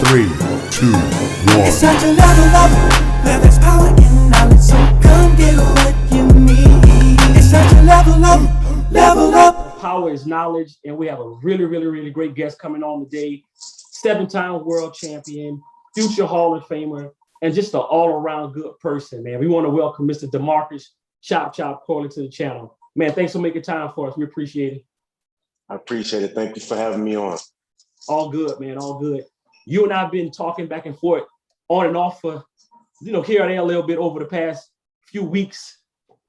3, 2, 1. It's such a level up where there's power in knowledge, so come get what you need. It's such a level up, level up. Power is knowledge, and we have a really great guest coming on today. 7-time world champion, future Hall of Famer, and just an all-around good person, man. We want to welcome Mr. DeMarcus Chop Corley to the channel. Man, thanks for making time for us. We appreciate it. I appreciate it. Thank you for having me on. All good, man. All good. You and I have been talking back and forth on and off for, here and there a little bit over the past few weeks.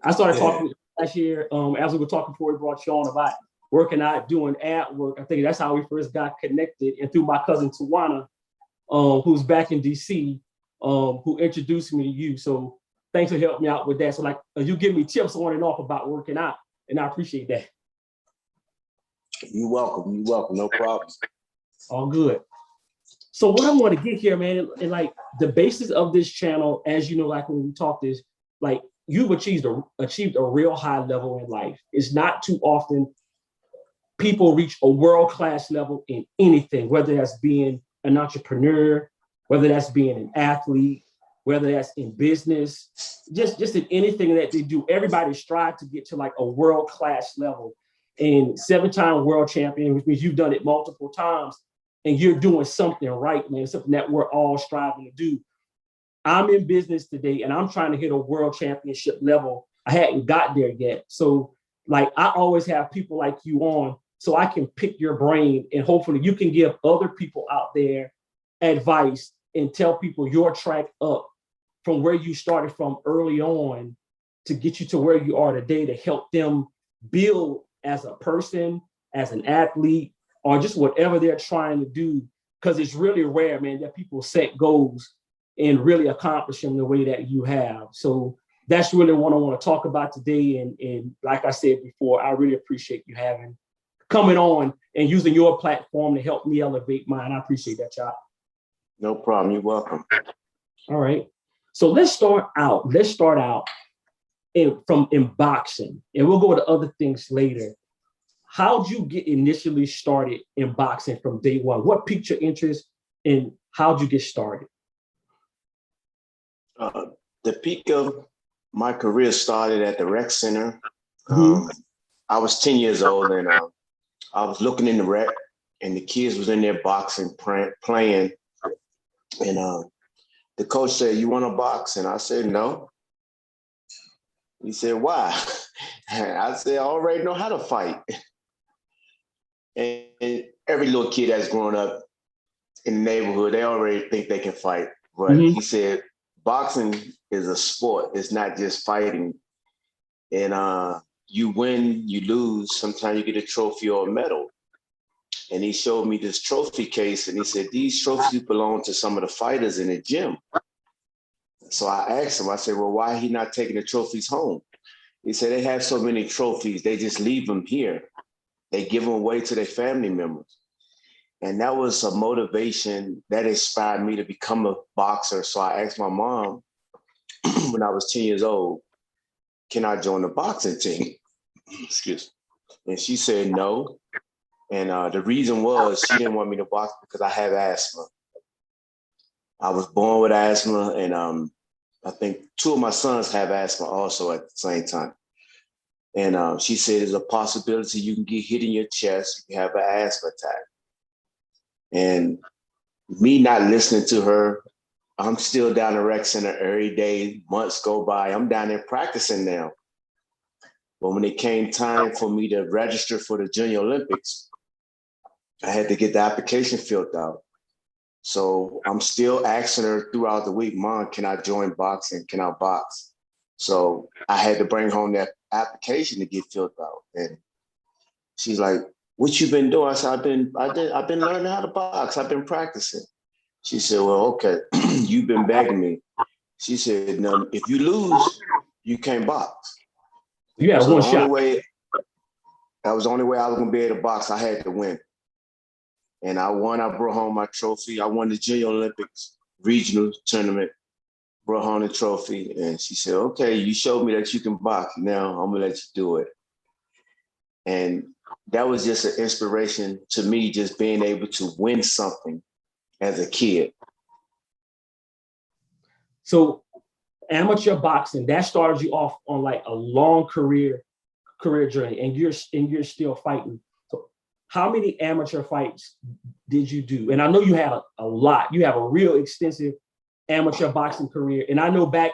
I started talking last year as we were talking before we brought you on about working out, doing ad work. I think that's how we first got connected. And through my cousin Tawana, who's back in DC, who introduced me to you. So thanks for helping me out with that. So you give me tips on and off about working out, and I appreciate that. You're welcome. You're welcome. No problem. All good. So what I want to get here, man, and the basis of this channel, as you know, when we talk this, you've achieved a real high level in life. It's not too often people reach a world-class level in anything, whether that's being an entrepreneur, whether that's being an athlete, whether that's in business, just in anything that they do. Everybody strives to get to a world-class level. And 7-time world champion, which means you've done it multiple times, and you're doing something right, man, something that we're all striving to do. I'm in business today, and I'm trying to hit a world championship level. I hadn't got there yet. So I always have people like you on so I can pick your brain, and hopefully you can give other people out there advice and tell people your track up from where you started from early on to get you to where you are today, to help them build as a person, as an athlete, or just whatever they're trying to do. Because it's really rare, man, that people set goals and really accomplish them the way that you have. So that's really what I want to talk about today. And like I said before, I really appreciate you coming on and using your platform to help me elevate mine. I appreciate that, Chop. No problem. You're welcome. All right. So let's start out in boxing, and we'll go to other things later. How'd you get initially started in boxing from day one? What piqued your interest, and how'd you get started? The peak of my career started at the rec center. I was 10 years old, and I was looking in the rec, and the kids was in there boxing, playing. And the coach said, "You want to box?" And I said, "No." He said, "Why?" And I said, "I already know how to fight." And every little kid that's grown up in the neighborhood, they already think they can fight. But he said, boxing is a sport. It's not just fighting. And you win, you lose. Sometimes you get a trophy or a medal. And he showed me this trophy case, and he said, "These trophies belong to some of the fighters in the gym." So I asked him, I said, "Well, why he not taking the trophies home?" He said, "They have so many trophies, they just leave them here. They give them away to their family members." And that was a motivation that inspired me to become a boxer. So I asked my mom when I was 10 years old, "Can I join the boxing team?" Excuse me. And she said no. And the reason was she didn't want me to box because I have asthma. I was born with asthma, and I think 2 of my sons have asthma also at the same time. And she said, "There's a possibility you can get hit in your chest, you can have an asthma attack." And me not listening to her, I'm still down the rec center every day. Months go by, I'm down there practicing now. But when it came time for me to register for the Junior Olympics, I had to get the application filled out. So I'm still asking her throughout the week, "Mom, can I join boxing? Can I box?" So I had to bring home that application to get filled out. And she's like, "What you been doing?" I said, I've been learning how to box. I've been practicing." She said, "Well, okay, you've been begging me." She said, "No, if you lose, you can't box." You had one shot. That was the only way I was gonna be able to box. I had to win. And I won. I brought home my trophy. I won the Junior Olympics regional tournament, brought home the trophy. And she said, "Okay, you showed me that you can box. Now I'm gonna let you do it." And that was just an inspiration to me, just being able to win something as a kid. So amateur boxing, that started you off on like a long career journey, and you're still fighting. So how many amateur fights did you do? And I know you had a lot. You have a real extensive amateur boxing career. And I know back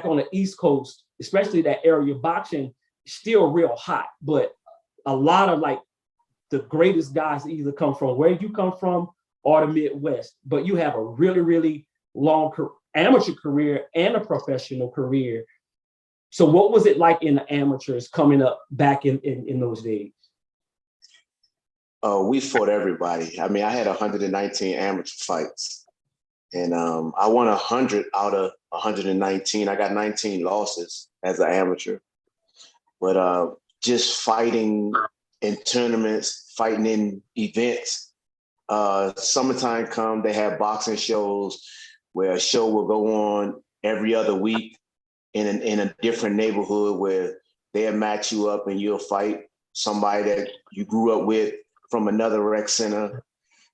on the East Coast, especially that area, boxing still real hot, but a lot of like the greatest guys either come from where you come from or the Midwest. But you have a really, really long amateur career and a professional career. So what was it like in the amateurs coming up back in those days? We fought everybody. I mean, I had 119 amateur fights, and I won 100 out of 119. I got 19 losses as an amateur, but just fighting in tournaments, fighting in events. Summertime come, they have boxing shows where a show will go on every other week in a different neighborhood where they'll match you up and you'll fight somebody that you grew up with from another rec center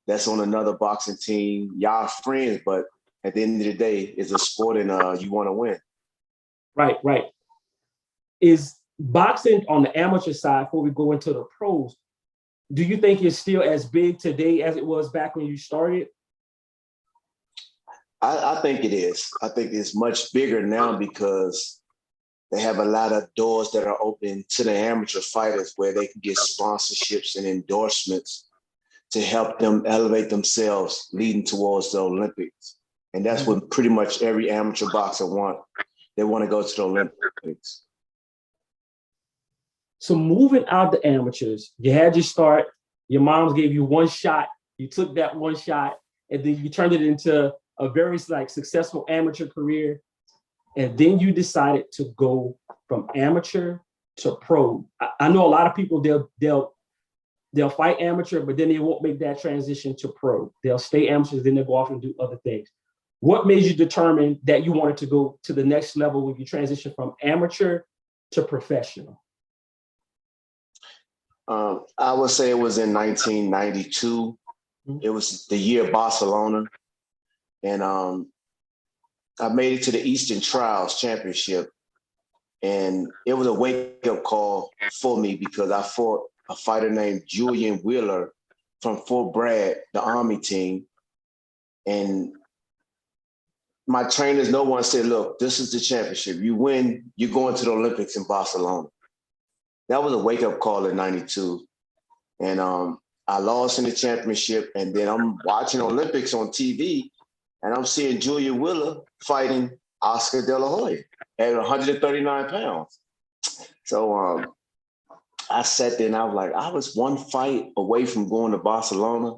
that's on another boxing team. Y'all friends, but at the end of the day, it's a sport and you want to win. Right. Is boxing on the amateur side, before we go into the pros, do you think it's still as big today as it was back when you started? I think it is. I think it's much bigger now because they have a lot of doors that are open to the amateur fighters where they can get sponsorships and endorsements to help them elevate themselves leading towards the Olympics. And that's what pretty much every amateur boxer wants. They want to go to the Olympics. So moving out the amateurs, you had your start, your moms gave you one shot, you took that one shot, and then you turned it into a very like successful amateur career. And then you decided to go from amateur to pro. I know a lot of people, they'll fight amateur, but then they won't make that transition to pro. They'll stay amateurs, then they'll go off and do other things. What made you determine that you wanted to go to the next level when you transition from amateur to professional? I would say it was in 1992. It was the year of Barcelona. And I made it to the Eastern Trials Championship. And it was a wake-up call for me because I fought a fighter named Julian Wheeler from Fort Bragg, the Army team. And my trainers, no one said, look, this is the championship. You win, you're going to the Olympics in Barcelona. That was a wake-up call in 92. And I lost in the championship. And then I'm watching Olympics on TV. And I'm seeing Julian Wheeler fighting Oscar De La Hoya at 139 pounds. So I sat there and I was like, I was one fight away from going to Barcelona.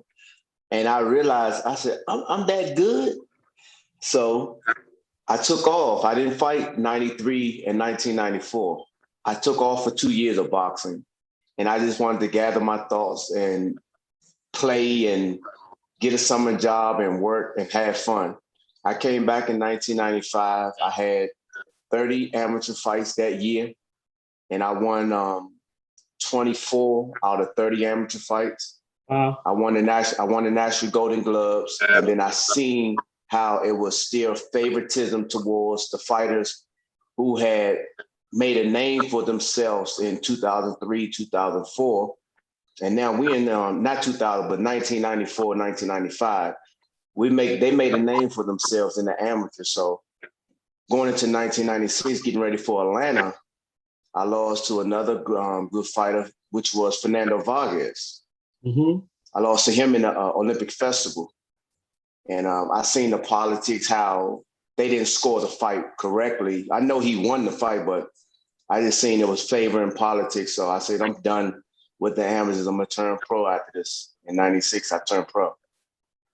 And I realized, I said, I'm that good. So I took off. I didn't fight 93 and 1994. I took off for 2 years of boxing. And I just wanted to gather my thoughts and play and get a summer job and work and have fun. I came back in 1995. I had 30 amateur fights that year, and I won 24 out of 30 amateur fights. I won the national Golden Gloves, and then I seen how it was still favoritism towards the fighters who had made a name for themselves in 2003, 2004. And now we're in not 2000, but 1994, 1995. They made a name for themselves in the amateur. So going into 1996, getting ready for Atlanta, I lost to another good fighter, which was Fernando Vargas. I lost to him in the Olympic Festival. And I seen the politics, how they didn't score the fight correctly. I know he won the fight, but I just seen it was favoring politics. So I said, I'm done with the amateurs. I'm gonna turn pro after this. In 96, I turned pro.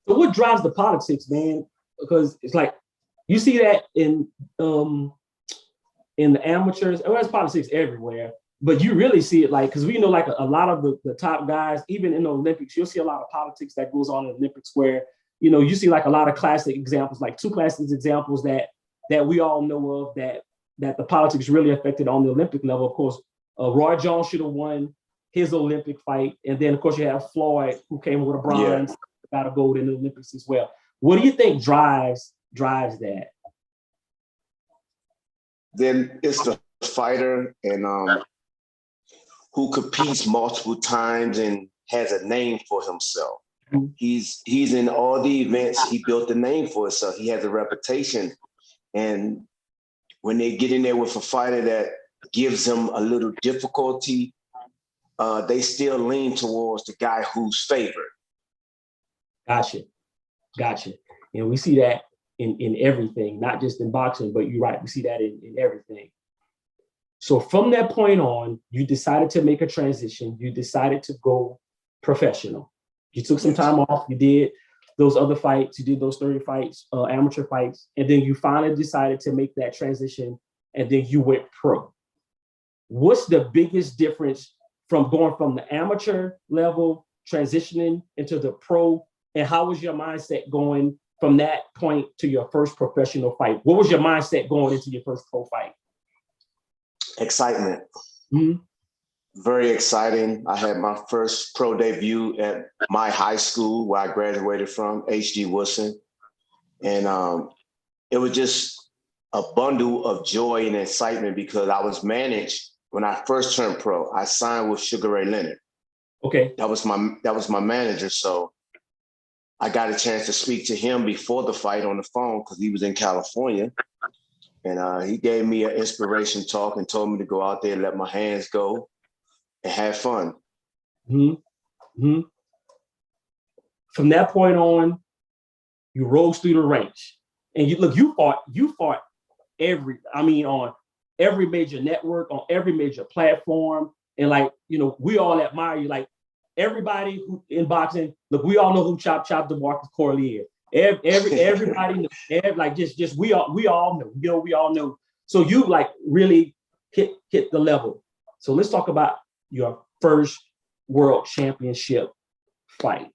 So what drives the politics, man? Because it's like you see that in the amateurs. Well, there's politics everywhere, but you really see it like, because we know like a lot of the top guys, even in the Olympics, you'll see a lot of politics that goes on in the Olympics where, you know, you see like a lot of classic examples, like two classic examples that we all know of that the politics really affected on the Olympic level. Of course, Roy Jones should have won his Olympic fight. And then, of course, you have Floyd, who came with a bronze. got a gold in the Olympics as well. What do you think drives that? Then it's the fighter and who competes multiple times and has a name for himself. Mm-hmm. He's in all the events. He built a name for himself. He has a reputation. And when they get in there with a fighter that gives them a little difficulty, they still lean towards the guy who's favored. Gotcha. And we see that in everything, not just in boxing, but you're right, we see that in everything. So from that point on, you decided to make a transition. You decided to go professional. You took some time off. You did those other fights. You did those 30 fights, amateur fights. And then you finally decided to make that transition. And then you went pro. What's the biggest difference from going from the amateur level, transitioning into the pro? And how was your mindset going from that point to your first professional fight? What was your mindset going into your first pro fight? Excitement. Mm-hmm. Very exciting. I had my first pro debut at my high school where I graduated from, H.G. Woodson. And it was just a bundle of joy and excitement because I was managed when I first turned pro. I signed with Sugar Ray Leonard. Okay. That was my manager. So I got a chance to speak to him before the fight on the phone because he was in California. And he gave me an inspiration talk and told me to go out there and let my hands go and have fun. Mm-hmm. Mm-hmm. From that point on, you rose through the ranks. And you fought on every major network, on every major platform. And we all admire you. Like everybody who in boxing, look, we all know who Chop DeMarcus Corley is. Everybody, we all know. We all know. So you really hit the level. So let's talk about your first world championship fight.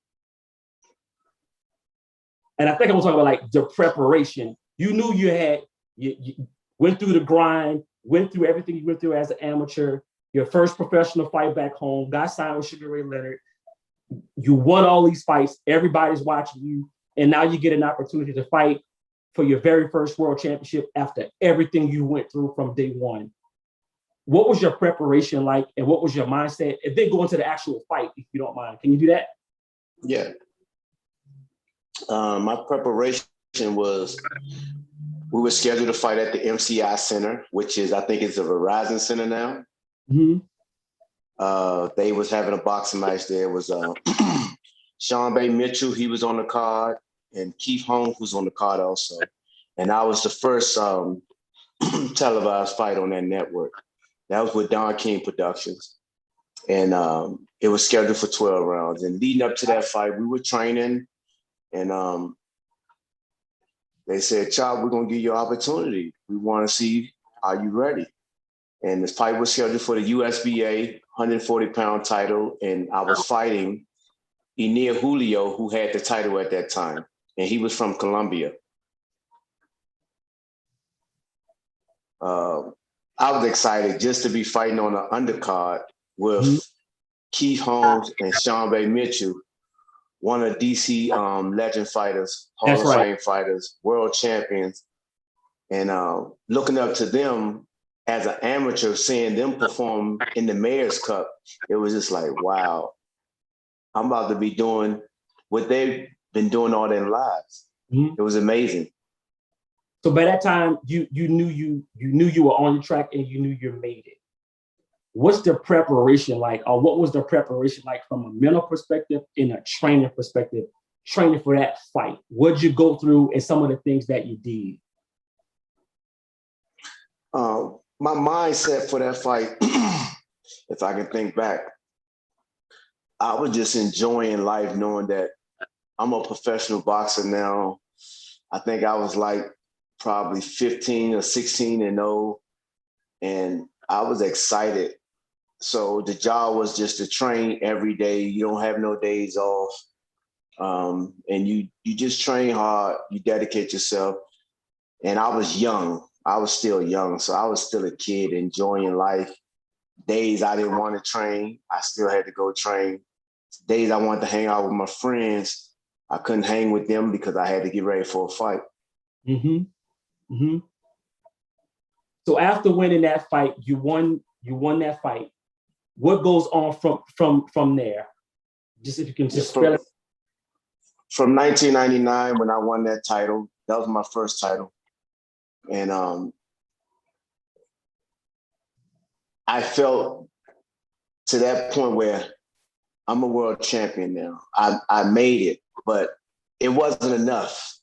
And I think I'm talking about the preparation. You knew you went through the grind, went through everything you went through as an amateur. Your first professional fight back home, got signed with Sugar Ray Leonard. You won all these fights. Everybody's watching you. And now you get an opportunity to fight for your very first world championship after everything you went through from day one. What was your preparation like? And what was your mindset? And then go into the actual fight, if you don't mind. Can you do that? Yeah. My preparation was, we were scheduled to fight at the MCI Center, which is, I think it's a Verizon Center now. Mm-hmm. They was having a boxing match there. It was Sean Bay Mitchell, he was on the card, and Keith Holmes was on the card also. And I was the first televised fight on that network. That was with Don King Productions. And it was scheduled for 12 rounds. And leading up to that fight, we were training, and they said, Chop, we're going to give you an opportunity. We want to see, are you ready? And this fight was scheduled for the USBA 140-pound title, and I was fighting Enea Julio, who had the title at that time, and he was from Colombia. I was excited just to be fighting on an undercard with Keith Holmes and Sean Bay Mitchell, one of DC legend fighters, Hall of Fame fighters, world champions, and looking up to them as an amateur, seeing them perform in the Mayor's Cup, it was just like, wow, I'm about to be doing what they've been doing all their lives. Mm-hmm. It was amazing. So by that time, you knew you were on the track and you knew you made it. What's the preparation like, or what was the preparation like from a mental perspective and a training perspective, training for that fight? What'd you go through and some of the things that you did? My mindset for that fight, if I can think back, I was just enjoying life, knowing that I'm a professional boxer now. I think I was probably 15 or 16 and 0, and I was excited. So the job was just to train every day. You don't have no days off. And you just train hard, you dedicate yourself. And I was young. I was still young. So I was still a kid enjoying life. Days I didn't want to train, I still had to go train. Days I wanted to hang out with my friends, I couldn't hang with them because I had to get ready for a fight. So after winning that fight, you won that fight. What goes on from there? Just if you can just spell it. From 1999, when I won that title, that was my first title. And I felt to that point where I'm a world champion now. I made it, but it wasn't enough.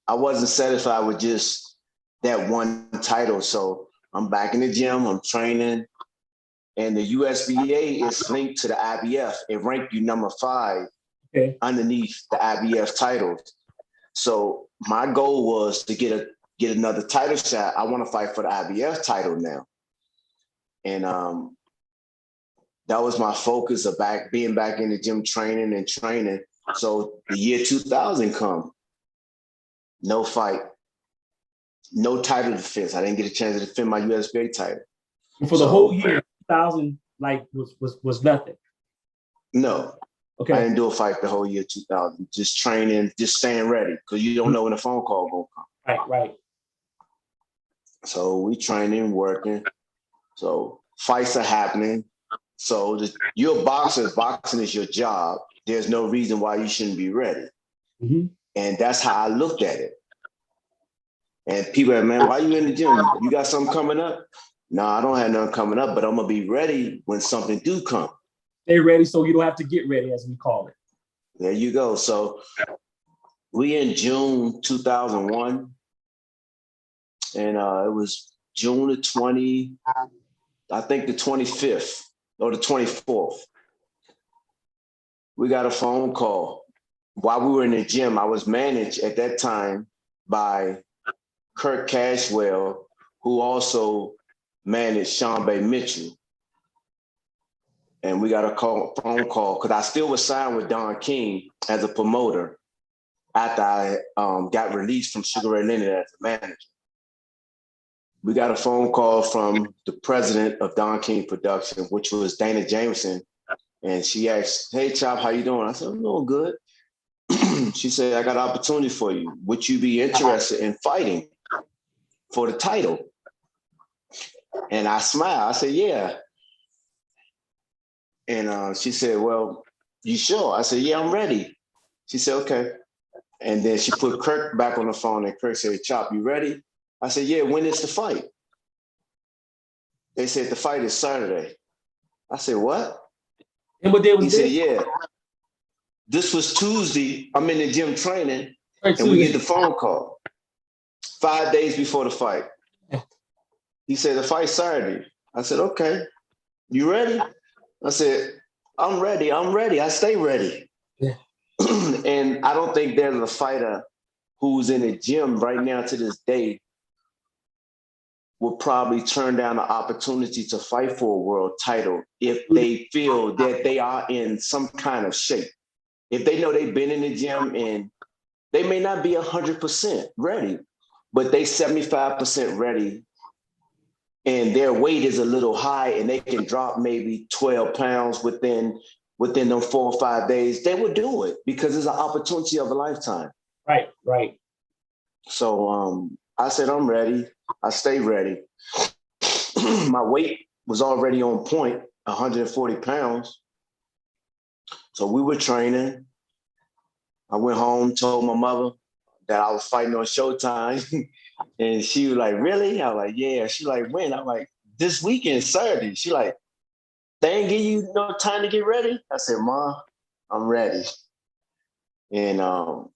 I wasn't satisfied with just that one title. So I'm back in the gym, I'm training, and the USBA is linked to the IBF. It ranked you number 5 underneath the IBF titles. So my goal was to get another title shot. I want to fight for the IBF title now. And that was my focus of being back in the gym training. So the year 2000 come, no fight, no title defense. I didn't get a chance to defend my USBA title. And for the whole year, 2000 was nothing. No. Okay. I didn't do a fight the whole year 2000. Just training, just staying ready because you don't know when the phone call gonna come. Right. So we training, working. So fights are happening. So you're a boxer. Boxing is your job. There's no reason why you shouldn't be ready. And that's how I looked at it. And people are, man, why you in the gym? You got something coming up? No, I don't have nothing coming up, but I'm gonna be ready when something do come. Stay ready so you don't have to get ready, as we call it. There you go. So we in June 2001, and it was June the 20, I think the 25th or the 24th. We got a phone call. While we were in the gym, I was managed at that time by Kurt Cashwell, who also managed Sean Bay Mitchell. And we got a phone call because I still was signed with Don King as a promoter after I got released from Sugar Ray Leonard as a manager. We got a phone call from the president of Don King Production, which was Dana Jameson. And she asked, "Hey, Chop, how you doing?" I said, "I'm doing good." She said, "I got an opportunity for you. Would you be interested in fighting for the title?" And I smiled. I said, "Yeah." And she said, "Well, you sure?" I said, "Yeah, I'm ready." She said, "Okay." And then she put Kirk back on the phone, and Kirk said, "Chop, you ready?" I said, "Yeah, when is the fight?" They said, "The fight is Saturday." I said, "What?" And what day was He this? said, "Yeah, this was Tuesday. I'm in the gym training, and we get the phone call 5 days before the fight." He said, "The fight's Saturday." I said, "Okay, you ready?" I said, I'm ready. I stay ready. Yeah. And I don't think there's a fighter who's in the gym right now to this day will probably turn down the opportunity to fight for a world title if they feel that they are in some kind of shape. If they know they've been in the gym and they may not be 100% ready, but they 75% ready and their weight is a little high and they can drop maybe 12 pounds within them 4 or 5 days, they would do it because it's an opportunity of a lifetime. Right. So I said, I'm ready. I stay ready. My weight was already on point, 140 pounds. So we were training. I went home, told my mother that I was fighting on Showtime. And she was like, "Really?" I was like, "Yeah." She like, "When?" I'm like, "This weekend, Saturday." She like, "They ain't give you no time to get ready?" I said, "Ma, I'm ready." And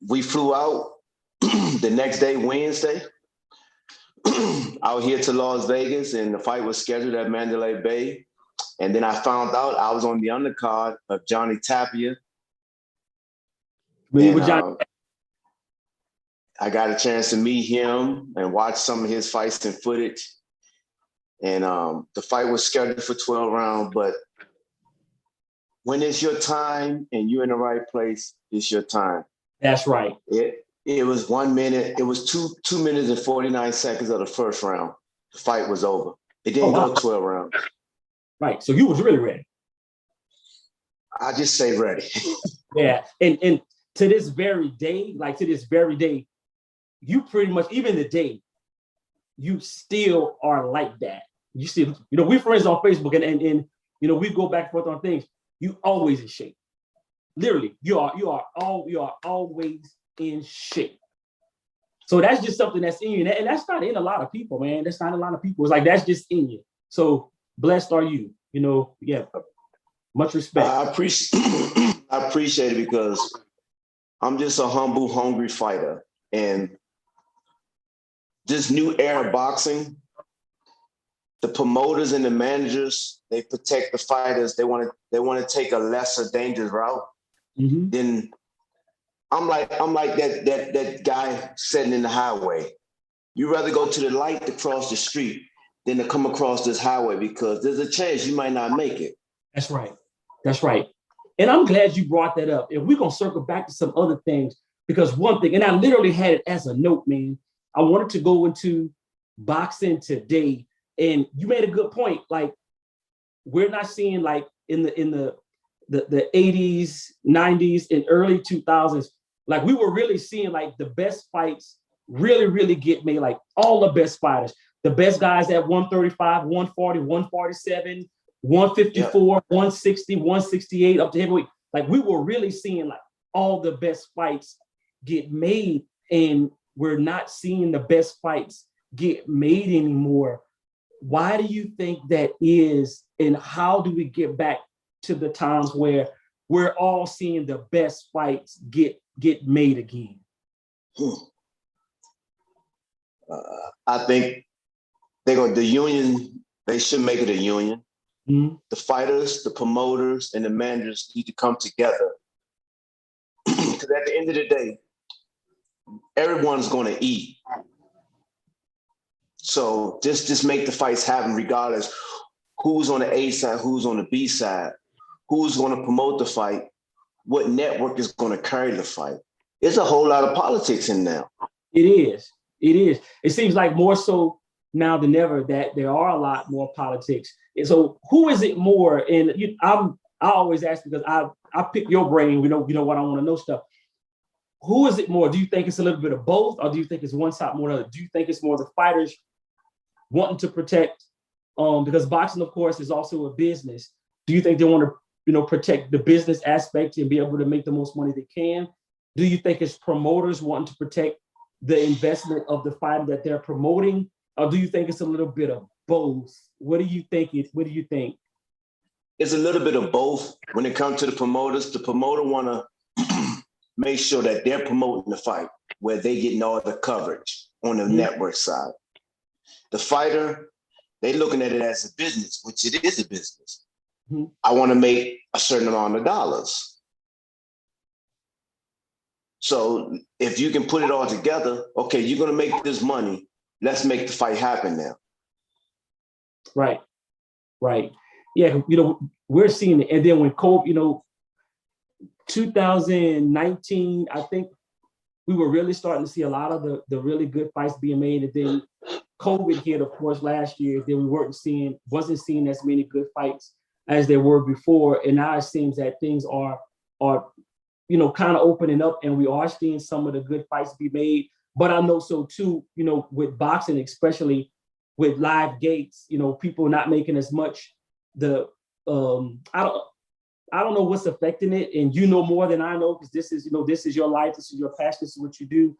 we flew out the next day, Wednesday, out here to Las Vegas, and the fight was scheduled at Mandalay Bay. And then I found out I was on the undercard of Johnny Tapia. And, I got a chance to meet him and watch some of his fights and footage. And the fight was scheduled for 12 rounds, but when it's your time and you're in the right place, it's your time. That's right. It was 1 minute. It was two minutes and 49 seconds of the first round. The fight was over. It didn't go 12 rounds. Right. So you was really ready. I just stay ready. Yeah. And to this very day, you pretty much, even today, you still are like that. You still, we're friends on Facebook and we go back and forth on things. You always in shape. Literally, you are always in shape. So that's just something that's in you. And that's not in a lot of people, man. That's not a lot of people. It's like, that's just in you. So blessed are you, yeah. Much respect. I appreciate it because I'm just a humble, hungry fighter. And this new era of boxing, the promoters and the managers, they protect the fighters. They want to take a lesser dangerous route. Mm-hmm. Then I'm like that guy sitting in the highway. You rather go to the light to cross the street than to come across this highway because there's a chance you might not make it. That's right. That's right. And I'm glad you brought that up. And we're going to circle back to some other things because one thing, and I literally had it as a note, man. I wanted to go into boxing today. And you made a good point. Like, we're not seeing like in the 80s, 90s, and early 2000s, like we were really seeing like the best fights really, really get made, like all the best fighters, the best guys at 135, 140, 147, 154, 160, 168, up to heavyweight. Like we were really seeing like all the best fights get made, and we're not seeing the best fights get made anymore. Why do you think that is, and how do we get back to the times where we're all seeing the best fights get made again? I think the union, they should make it a union. Mm-hmm. The fighters, the promoters, and the managers need to come together. Because at the end of the day, everyone's going to eat. So just make the fights happen regardless who's on the A side, who's on the B side, who's going to promote the fight, what network is going to carry the fight. There's a whole lot of politics in there. It is. It seems like more so now than ever that there are a lot more politics. And so who is it more? And I always ask because I pick your brain. We know what I want to know stuff. Who is it more? Do you think it's a little bit of both, or do you think it's one side more than the other? Do you think it's more the fighters wanting to protect, because boxing, of course, is also a business. Do you think they want to, protect the business aspect and be able to make the most money they can? Do you think it's promoters wanting to protect the investment of the fighter that they're promoting? Or do you think it's a little bit of both? What do you think? It's a little bit of both. When it comes to the promoters, the promoter want to make sure that they're promoting the fight where they getting all the coverage on the network side. The fighter, they looking at it as a business, which it is a business. Mm-hmm. I want to make a certain amount of dollars. So if you can put it all together, okay, you're going to make this money. Let's make the fight happen now. Right. Yeah, we're seeing it. And then when COVID, 2019, I think we were really starting to see a lot of the really good fights being made. And then COVID hit, of course, last year. Then we wasn't seeing as many good fights as there were before. And now it seems that things are kind of opening up, and we are seeing some of the good fights be made. But I know so too, with boxing, especially with live gates, people not making as much. I don't know what's affecting it, and more than I know, because this is your life, this is your passion, this is what you do.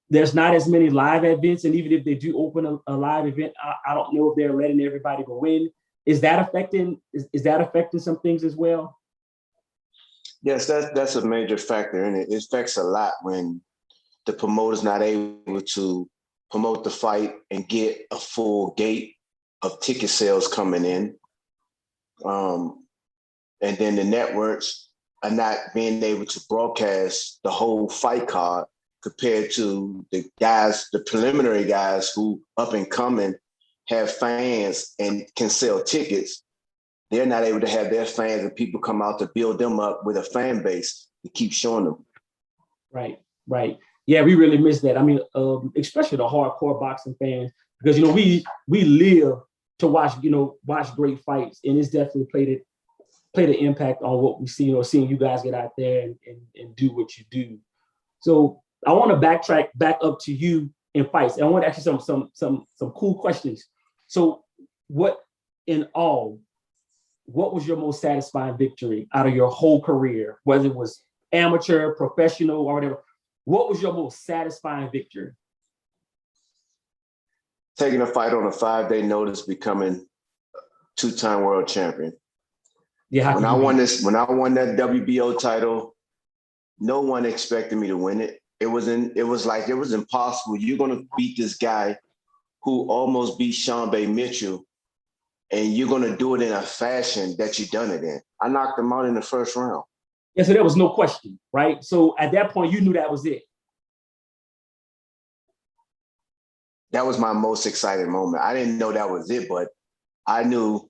There's not as many live events, and even if they do open a live event, I don't know if they're letting everybody go in. Is that affecting? Is that affecting some things as well? Yes, that's a major factor, and it affects a lot when the promoter's not able to promote the fight and get a full gate of ticket sales coming in. And then the networks are not being able to broadcast the whole fight card compared to the preliminary guys who up and coming have fans and can sell tickets. They're not able to have their fans and people come out to build them up with a fan base to keep showing them. Right. Yeah, we really miss that. I mean, especially the hardcore boxing fans, because we live to watch great fights, and it's definitely played played an impact on what we see, seeing you guys get out there and do what you do. So I want to backtrack back up to you in fights. And I want to ask you some cool questions. So what was your most satisfying victory out of your whole career, whether it was amateur, professional, or whatever? What was your most satisfying victory? Taking a fight on a 5-day notice, becoming 2-time world champion. Yeah. When I won that WBO title, no one expected me to win it. It was impossible. You're gonna beat this guy who almost beat Sean Bay Mitchell, and you're gonna do it in a fashion that you done it in. I knocked him out in the first round. Yeah, so there was no question, right? So at that point, you knew that was it. That was my most exciting moment. I didn't know that was it, but I knew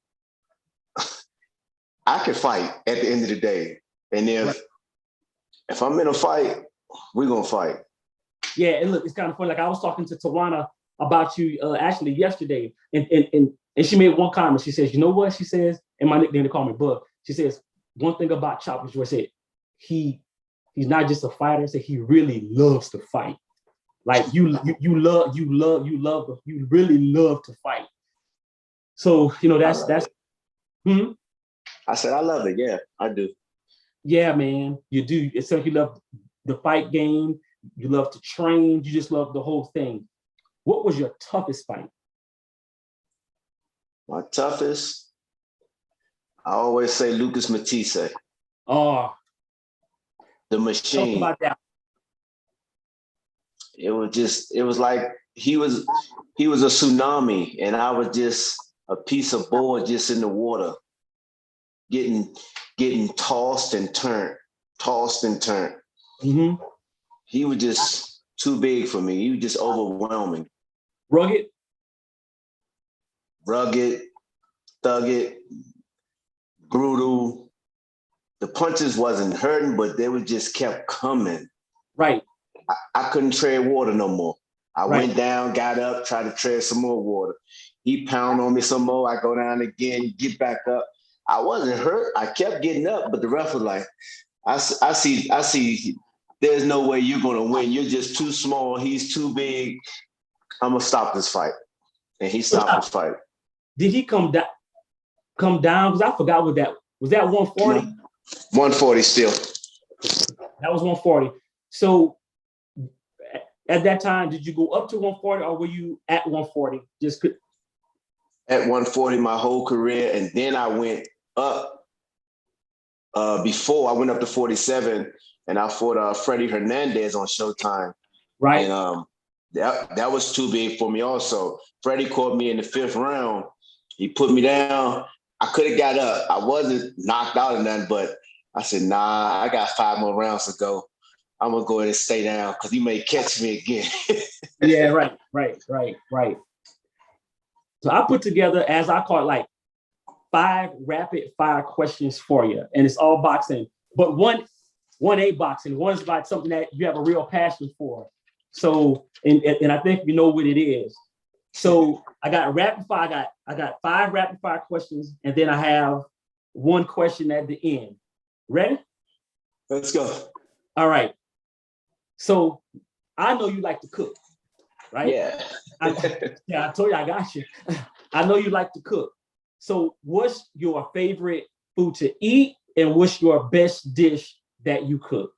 I could fight at the end of the day. And if I'm in a fight, we're gonna fight. Yeah, and look, it's kind of funny. Like I was talking to Tawana about you actually yesterday, and she made one comment. She says, "You know what?" She says, and my nickname, they call me Bug. She says, one thing about Chop, which was said, he's not just a fighter. Said he really loves to fight. Like you really love to fight. So that's. I said I love it. Yeah, I do. Yeah, man, you do. It's like you love the fight game. You love to train. You just love the whole thing. What was your toughest fight? My toughest, I always say Lucas Matisse. Oh, the machine. Talk about that. It was like he was a tsunami, and I was just a piece of board just in the water, getting tossed and turned. Mm-hmm. He was just too big for me. He was just overwhelming. Rugged, thugged, brutal. The punches wasn't hurting, but they would just kept coming. Right. I couldn't tread water no more. I right. went down, got up, tried to tread some more water. He pounded on me some more. I go down again, get back up. I wasn't hurt. I kept getting up, but the ref was like, I see, there's no way you're going to win. You're just too small. He's too big. I'm going to stop this fight. And he stopped the fight. Did he come down? Because I forgot what that was. That 140? No. 140 still. That was 140. So at that time, did you go up to 140 or were you at 140? At 140 my whole career. And then I went up. Before I went up to 47 and I fought Freddie Hernandez on Showtime. Right. And that was too big for me also. Freddie caught me in the 5th round. He put me down. I could have got up. I wasn't knocked out or nothing, but I said, nah, I got 5 more rounds to go. I'm going to go ahead and stay down because he may catch me again. Yeah, right. So I put together, as I call it, like 5 rapid fire questions for you. And it's all boxing. But one ain't boxing. One is like something that you have a real passion for. So, and I think you know what it is. So I got rapid fire. I got 5 rapid fire questions, and then I have 1 question at the end. Ready? Let's go. All right. So I know you like to cook, right? Yeah. I told you I got you. I know you like to cook. So what's your favorite food to eat, and what's your best dish that you cook?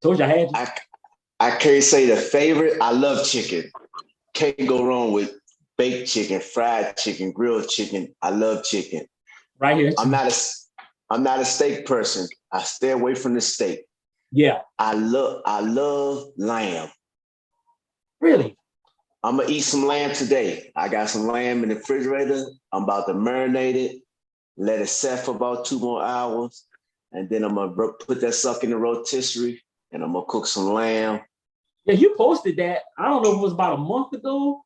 Told you I had you. I can't say the favorite. I love chicken. Can't go wrong with baked chicken, fried chicken, grilled chicken. I love chicken. Right here. I'm not a steak person. I stay away from the steak. Yeah. I love lamb. Really? I'm gonna eat some lamb today. I got some lamb in the refrigerator. I'm about to marinate it, let it set for about 2 more hours, and then I'm gonna put that sucker in the rotisserie, and I'm gonna cook some lamb. Yeah, you posted that. I don't know if it was about a month ago.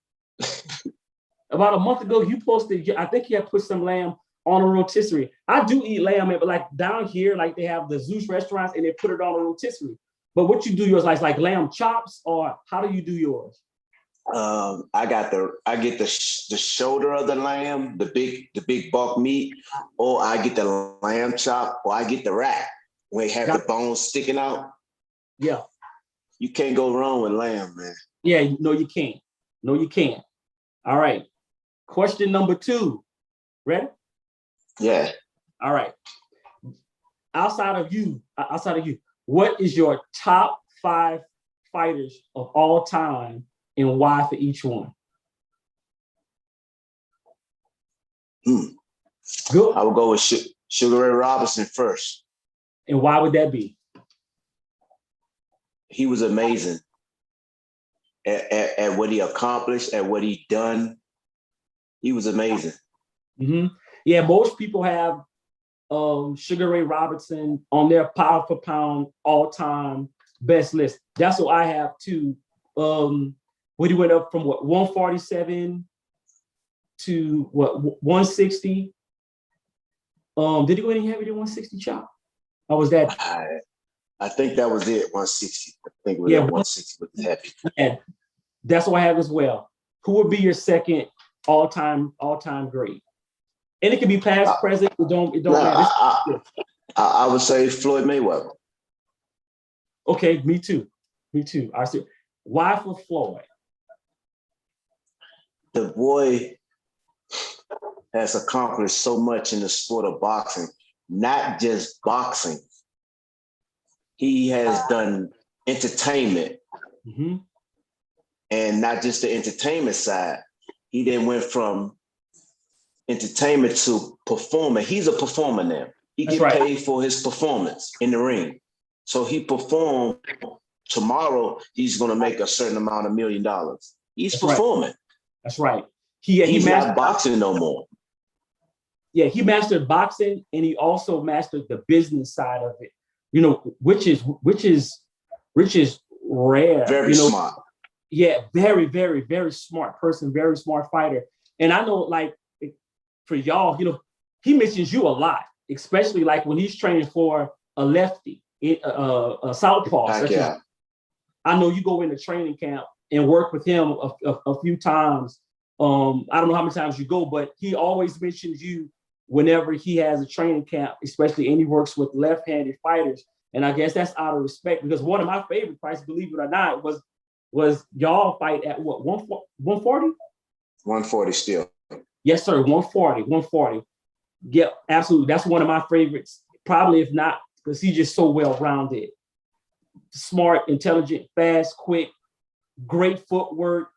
About a month ago, you posted. I think you had put some lamb on a rotisserie. I do eat lamb, but like down here, like they have the Zeus restaurants, and they put it on a rotisserie. But what you do yours like lamb chops, or how do you do yours? I get the shoulder of the lamb, the big bulk meat, or I get the lamb chop, or I get the rack where you have the bones sticking out. Yeah. You can't go wrong with lamb, man. Yeah, no, you can't. No, you can't. All right. Question number 2. Ready? Yeah. All right. Outside of you, what is your top 5 fighters of all time and why for each one? Good. I would go with Sugar Ray Robinson first. And why would that be? He was amazing at what he accomplished, at what he done. He was amazing. Mm-hmm. Yeah, most people have Sugar Ray Robinson on their pound for pound all-time best list. That's what I have too. When he went up from 147 to 160. Did he go any heavier than 160, Chop? Or was that? I think that was it, 160. I think it was 160 with the heavy. And that's what I have as well. Who would be your second all-time great? And it can be past, present. It don't matter. I would say Floyd Mayweather. Okay, me too. I see. Why for Floyd? The boy has accomplished so much in the sport of boxing, not just boxing. He has done entertainment, and not just the entertainment side. He then went from entertainment to performer. He's a performer now. He gets paid for his performance in the ring. So he performed. Tomorrow, he's going to make a certain amount of $1 million. He's performing. Right. That's right. He's not boxing no more. Yeah, he mastered boxing, and he also mastered the business side of it. You know, which is rare. Very smart. Yeah, very, very, very smart person, very smart fighter. And I know, like, for y'all, you know, he mentions you a lot, especially like when he's training for a lefty, a southpaw. Yeah. I know you go into training camp and work with him a few times. I don't know how many times you go, but he always mentions you whenever he has a training camp, especially, and he works with left-handed fighters. And I guess that's out of respect, because one of my favorite fights, believe it or not, was y'all fight at what, 140? 140 still. Yes, sir, 140. Yeah, absolutely. That's one of my favorites, probably, if not, because he's just so well-rounded. Smart, intelligent, fast, quick, great footwork,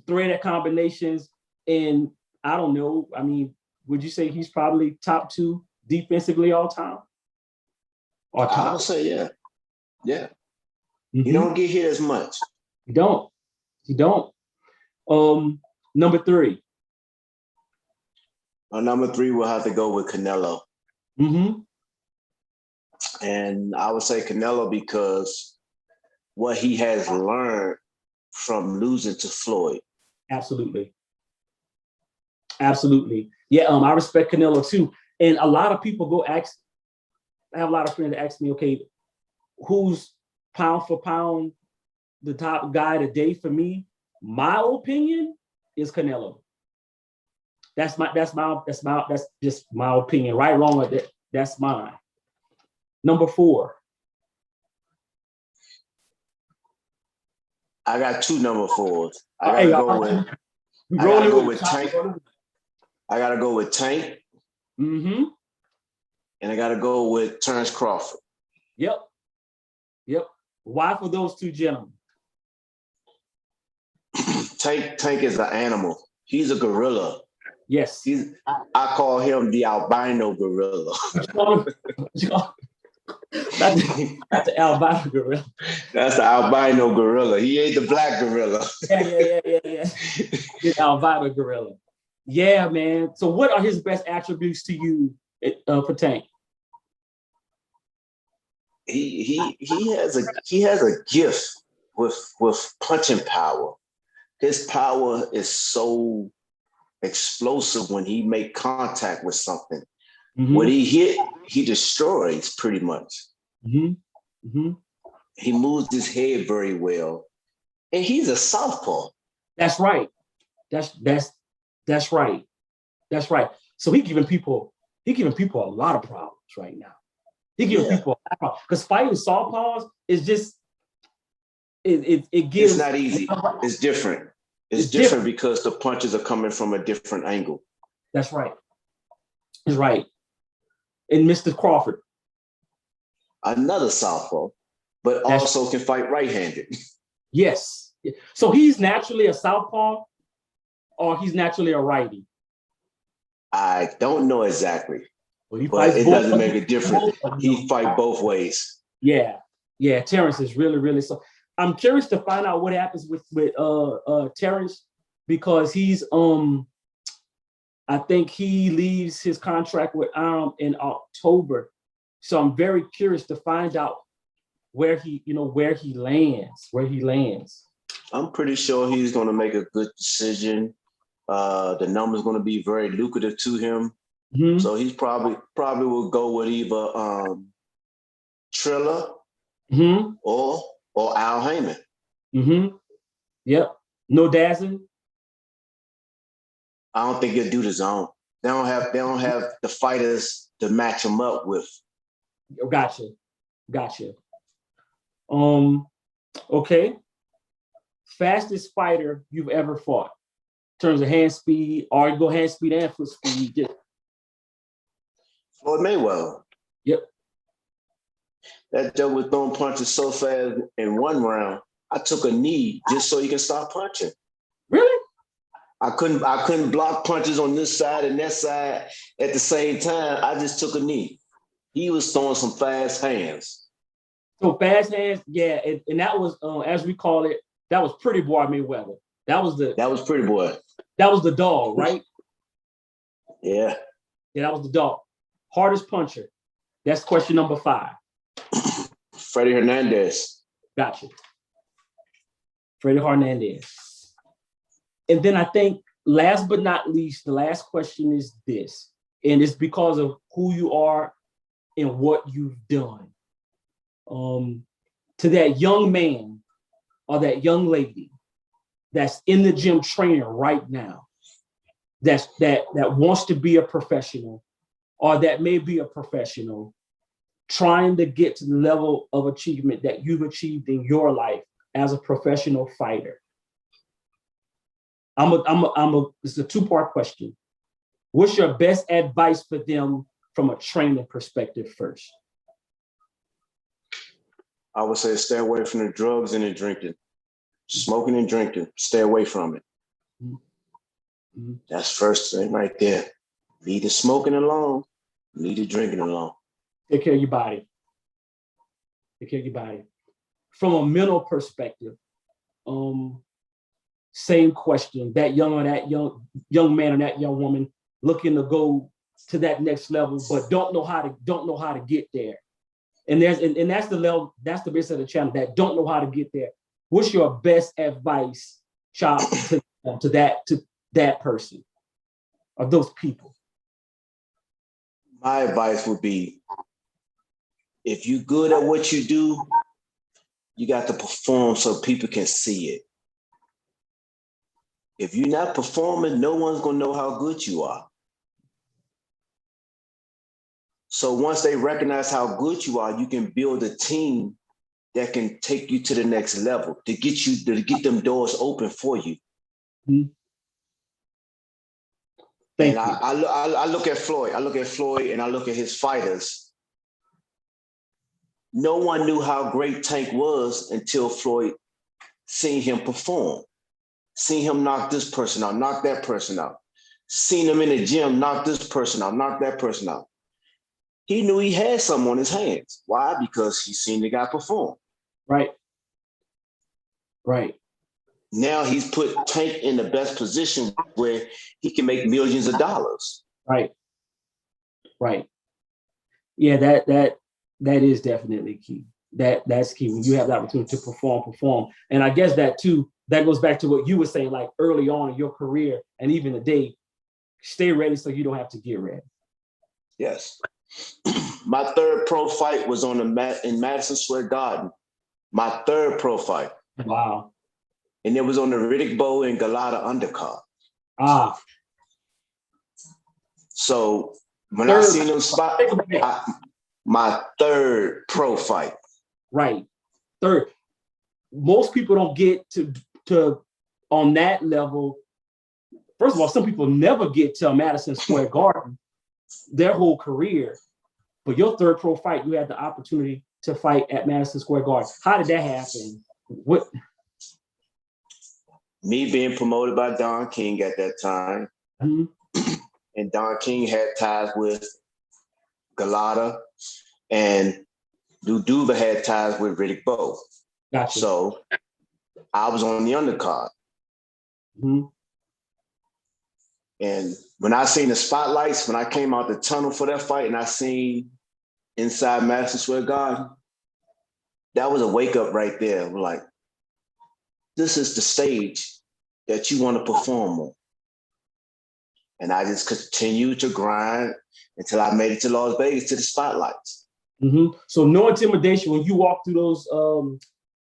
threaded combinations, and I don't know, I mean, would you say he's probably top 2 defensively all time? Or top? I would say, yeah. Yeah. You don't get hit as much. You don't. Number 3. Number 3, we'll have to go with Canelo. And I would say Canelo because what he has learned from losing to Floyd. Absolutely. Yeah, I respect Canelo too. And a lot of people I have a lot of friends that ask me, okay, who's pound for pound the top guy today for me? My opinion is Canelo. That's just my opinion. Right, wrong, that's mine. Number 4. I got 2 number 4s. I gotta go with Tank. I gotta go with Tank. And I gotta go with Terrence Crawford. Yep. Why for those 2 gentlemen? Tank is an animal. He's a gorilla. Yes. I call him the albino gorilla. That's the albino gorilla. That's the albino gorilla. He ain't the black gorilla. Yeah. The albino gorilla. Yeah, man. So what are his best attributes to you for Tank? He has a gift with punching power. His power is so explosive when he make contact with something. When he hit, he destroys pretty much. He moves his head very well. And he's a southpaw. That's right. That's right. That's right. So he giving people a lot of problems right now. He giving people a lot of problems. Because fighting southpaws is just it gives. It's not easy. It's different. It's different because the punches are coming from a different angle. That's right. That's right. And Mr. Crawford. Another southpaw, but also can fight right-handed. Yes. So he's naturally a southpaw or he's naturally a righty? I don't know exactly, Well, but it doesn't make a difference. He fight both ways. Yeah. Yeah. Terrence is really, really so. I'm curious to find out what happens with Terrence because he's I think he leaves his contract with Arm in October. So I'm very curious to find out where he lands. I'm pretty sure he's going to make a good decision. The number's going to be very lucrative to him. Mm-hmm. So he's probably will go with either Triller mm-hmm. or Al Heyman. Mm-hmm. Yep. No Dazin. I don't think he'll do the zone. They don't have the fighters to match him up with. Gotcha. Okay. Fastest fighter you've ever fought in terms of hand speed, or you go hand speed and foot speed. Just... Floyd Mayweather. Yep. That joke was throwing punches so fast in one round. I took a knee just so he can stop punching. Really? I couldn't block punches on this side and that side at the same time. I just took a knee. He was throwing some fast hands. So fast hands, yeah, and that was as we call it. That was Pretty Boy Mayweather. That was Pretty Boy. That was the dog, right? Yeah. Yeah, that was the dog. Hardest puncher. That's question number 5. Freddie Hernandez. Gotcha. Freddie Hernandez. And then I think last but not least, the last question is this, and it's because of who you are and what you've done. To that young man or that young lady that's in the gym training right now, that wants to be a professional or that may be a professional, trying to get to the level of achievement that you've achieved in your life as a professional fighter. It's a 2-part question. What's your best advice for them from a training perspective first? I would say stay away from the drugs and the drinking. Smoking and drinking, stay away from it. Mm-hmm. That's first thing right there. Leave the smoking alone, leave the drinking alone. Take care of your body. From a mental perspective, same question. That young man or that young woman looking to go to that next level, but don't know how to get there. And that's the level, that's the base of the channel that don't know how to get there. What's your best advice, Chop, to that person or those people? My advice would be, if you're good at what you do, you got to perform so people can see it. If you're not performing, no one's going to know how good you are. So once they recognize how good you are, you can build a team that can take you to the next level, to get them doors open for you. Mm-hmm. And I look at Floyd. I look at Floyd and I look at his fighters. No one knew how great Tank was until Floyd seen him perform. Seen him knock this person out, knock that person out. Seen him in the gym, knock this person out, knock that person out. He knew he had something on his hands. Why? Because he seen the guy perform. Right. Now he's put Tank in the best position where he can make millions of dollars. Right. Yeah, that is definitely key. That's key. When you have the opportunity to perform. And I guess that too, that goes back to what you were saying, like early on in your career and even today, stay ready so you don't have to get ready. Yes. My third pro fight was in Madison Square Garden. My third pro fight. Wow. and it was on the Riddick Bowe and Galata undercard. Ah. So when I seen them spot, my third pro fight. Right. Third. Most people don't get to on that level. First of all, some people never get to Madison Square Garden their whole career. But your third pro fight, you had the opportunity to fight at Madison Square Garden. How did that happen? What? Me being promoted by Don King at that time. Mm-hmm. And Don King had ties with Galata, and Duduba had ties with Riddick Bowe. Gotcha. So I was on the undercard. Mm-hmm. And when I seen the spotlights, when I came out the tunnel for that fight and I seen inside Madison Square Garden, that was a wake up right there. We're like, this is the stage that you want to perform on. And I just continued to grind until I made it to Las Vegas to the spotlights. Mm-hmm. So no intimidation when you walk through those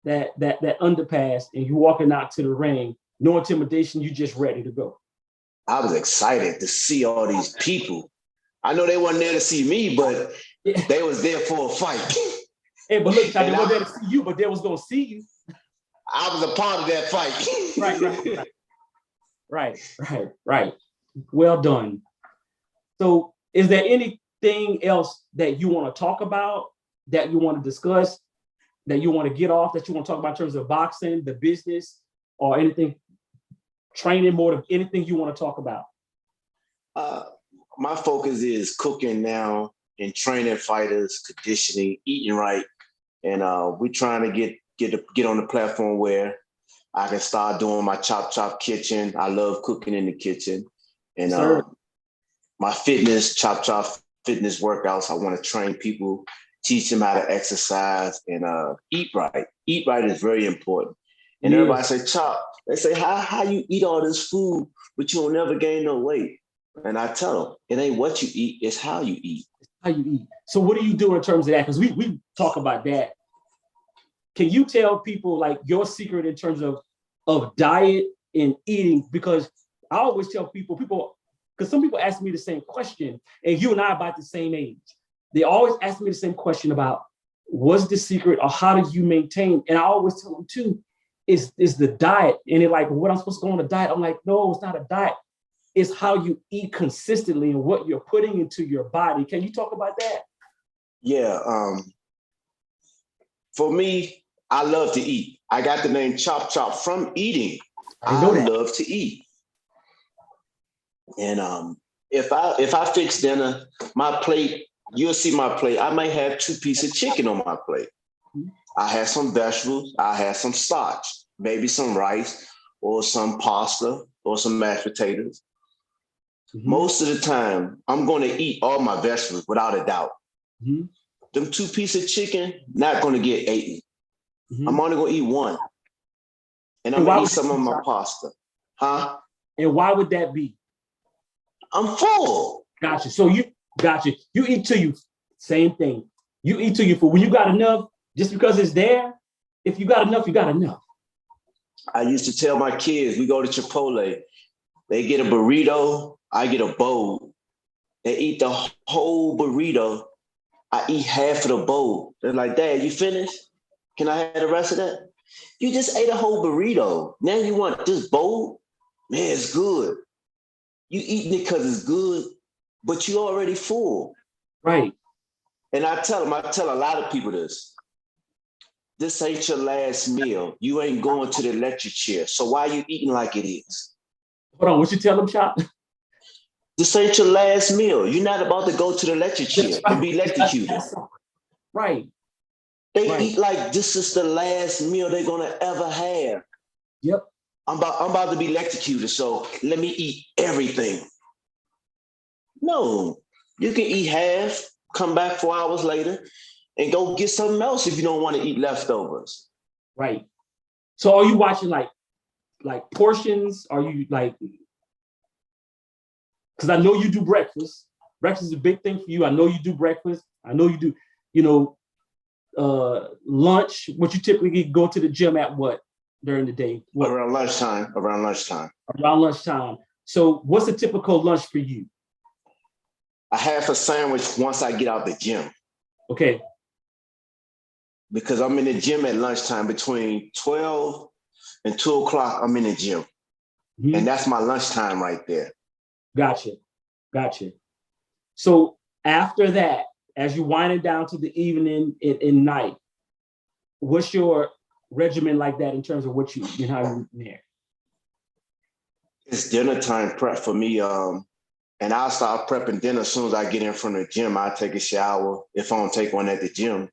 that underpass and you walking out to the ring. No intimidation. You just ready to go. I was excited to see all these people. I know they weren't there to see me, but they was there for a fight. Hey, but look, they weren't there to see you, but they was gonna see you. I was a part of that fight. Right. Well done. So is there anything else that you want to talk about, that you want to discuss, that you want to get off, that you want to talk about in terms of boxing, the business, or anything, training, more of anything you want to talk about? My focus is cooking now and training fighters, conditioning, eating right. And we're trying to get on the platform where I can start doing my Chop kitchen. I love cooking in the kitchen. And my Chop fitness workouts, I want to train people, teach them how to exercise and eat right. Eat right is very important. And everybody say, Chop, they say, how you eat all this food, but you will never gain no weight? And I tell them, it ain't what you eat, it's how you eat. How you eat. So what do you do in terms of that? Because we talk about that. Can you tell people like your secret in terms of diet and eating? Because I always tell people, because some people ask me the same question, and you and I are about the same age. They always ask me the same question about what's the secret or how do you maintain? And I always tell them too, is the diet. And they're like, what, I'm supposed to go on a diet? I'm like, no, it's not a diet. It's how you eat consistently and what you're putting into your body. Can you talk about that? Yeah. For me, I love to eat. I got the name Chop from eating. I love to eat. And if I fix dinner, my plate, you'll see my plate. I may have 2 pieces of chicken on my plate. I have some vegetables. I have some starch, maybe some rice or some pasta or some mashed potatoes. Mm-hmm. Most of the time, I'm going to eat all my vegetables without a doubt. Mm-hmm. Them 2 pieces of chicken, not going to get eaten. Mm-hmm. I'm only going to eat one. And I'm going to eat some of my pasta. Huh? And why would that be? I'm full. Gotcha. So you eat till you, same thing. You eat till you full. When you got enough, just because it's there, if you got enough, you got enough. I used to tell my kids, we go to Chipotle, they get a burrito, I get a bowl. They eat the whole burrito. I eat half of the bowl. They're like, Dad, you finished? Can I have the rest of that? You just ate a whole burrito. Now you want this bowl? Man, it's good. You eating it because it's good, but you already full. Right. And I tell a lot of people this. This ain't your last meal. You ain't going to the electric chair. So why are you eating like it is? Hold on, what you tell them, Chop? This ain't your last meal. You're not about to go to the electric chair and be electrocuted. Right. They eat like this is the last meal they're gonna ever have. Yep. I'm about to be electrocuted, so let me eat everything. No, you can eat half, come back 4 hours later, and go get something else if you don't want to eat leftovers. Right. So are you watching like portions? Are you like, because I know you do breakfast. Breakfast is a big thing for you. I know you do breakfast. I know you do, lunch, what you typically go to the gym at what? during the day? Around lunchtime. Around lunchtime. Around lunchtime. So what's a typical lunch for you? I have a sandwich once I get out the gym. Okay. Because I'm in the gym at lunchtime between 12 and 2 o'clock. I'm in the gym. Mm-hmm. And that's my lunchtime right there. Gotcha. So after that, as you wind it down to the evening and night, what's your regimen like that in terms of what you and how you there? It's dinner time prep for me. And I'll start prepping dinner as soon as I get in from the gym. I take a shower. If I don't take one at the gym,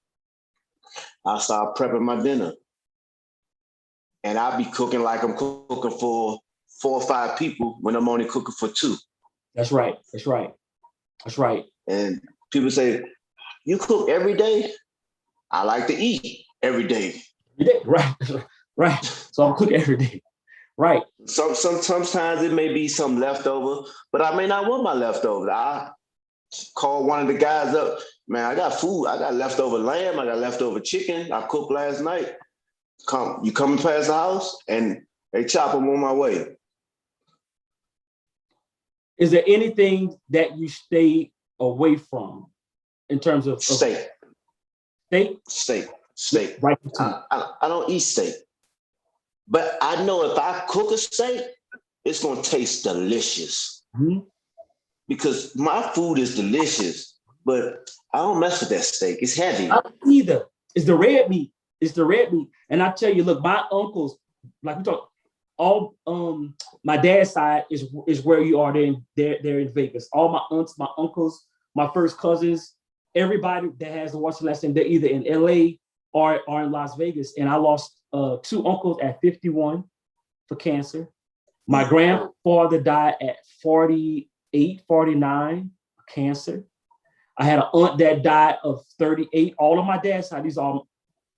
I'll start prepping my dinner. And I'll be cooking like I'm cooking for 4 or 5 people when I'm only cooking for 2. That's right. And people say, you cook every day? I like to eat every day. Right. So I'm cooking every day. Right. Sometimes it may be some leftover, but I may not want my leftovers. I call one of the guys up, man, I got food. I got leftover lamb. I got leftover chicken. I cooked last night. You coming past the house? And they chop them on my way. Is there anything that you stay away from in terms of steak? Steak. Right. I don't eat steak. But I know if I cook a steak, it's going to taste delicious. Mm-hmm. Because my food is delicious, but I don't mess with that steak. It's heavy. I don't either. It's the red meat. And I tell you, look, my uncles, like we talk, all my dad's side is where you are. They're in Vegas. All my aunts, my uncles, my first cousins, everybody that has the Washington last name, they're either in LA or in Las Vegas. And I lost 2 uncles at 51 for cancer. My grandfather died at 48, 49 cancer. I had an aunt that died of 38. All of my dad's side, these are